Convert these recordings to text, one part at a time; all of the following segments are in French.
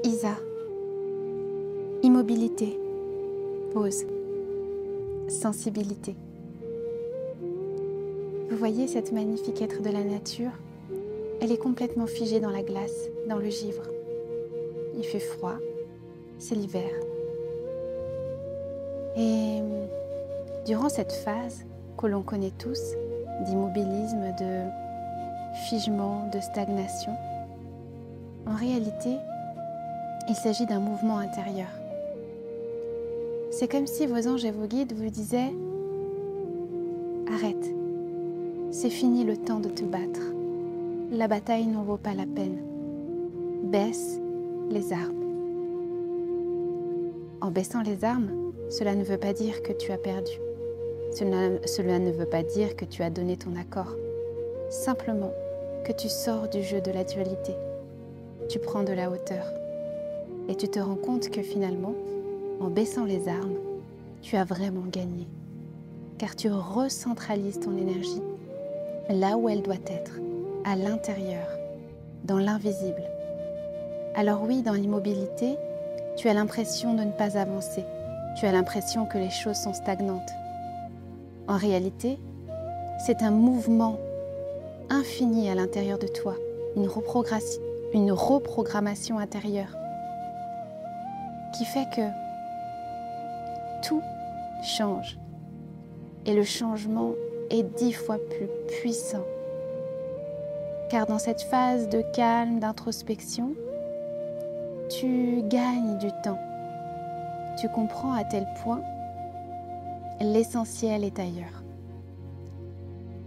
Isa. Immobilité. Pause. Sensibilité. Vous voyez cette magnifique être de la nature? Elle est complètement figée dans la glace, dans le givre. Il fait froid, c'est l'hiver. Et durant cette phase que l'on connaît tous, d'immobilisme, de figement, de stagnation, en réalité, il s'agit d'un mouvement intérieur. C'est comme si vos anges et vos guides vous disaient « Arrête, c'est fini le temps de te battre. La bataille n'en vaut pas la peine. Baisse les armes. » En baissant les armes, cela ne veut pas dire que tu as perdu. Cela ne veut pas dire que tu as donné ton accord. Simplement que tu sors du jeu de la dualité. Tu prends de la hauteur. Et tu te rends compte que finalement, en baissant les armes, tu as vraiment gagné. Car tu recentralises ton énergie là où elle doit être, à l'intérieur, dans l'invisible. Alors oui, dans l'immobilité, tu as l'impression de ne pas avancer. Tu as l'impression que les choses sont stagnantes. En réalité, c'est un mouvement infini à l'intérieur de toi, une reprogrammation intérieure qui fait que tout change. Et le changement est 10 fois plus puissant. Car dans cette phase de calme, d'introspection, tu gagnes du temps. Tu comprends à tel point l'essentiel est ailleurs.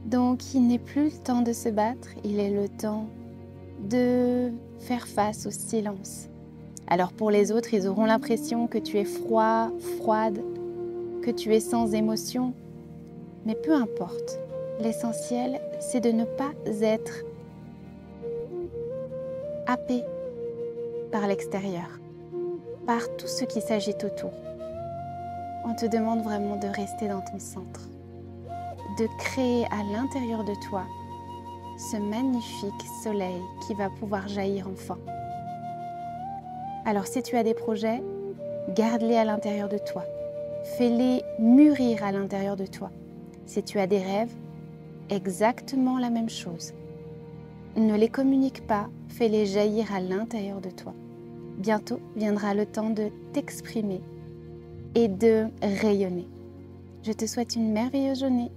Donc il n'est plus le temps de se battre, il est le temps de faire face au silence. Alors pour les autres, ils auront l'impression que tu es froid, froide, que tu es sans émotion. Mais peu importe, l'essentiel c'est de ne pas être happé par l'extérieur, par tout ce qui s'agite autour. On te demande vraiment de rester dans ton centre, de créer à l'intérieur de toi ce magnifique soleil qui va pouvoir jaillir enfin. Alors si tu as des projets, garde-les à l'intérieur de toi, fais-les mûrir à l'intérieur de toi. Si tu as des rêves, exactement la même chose. Ne les communique pas, fais-les jaillir à l'intérieur de toi. Bientôt viendra le temps de t'exprimer et de rayonner. Je te souhaite une merveilleuse journée.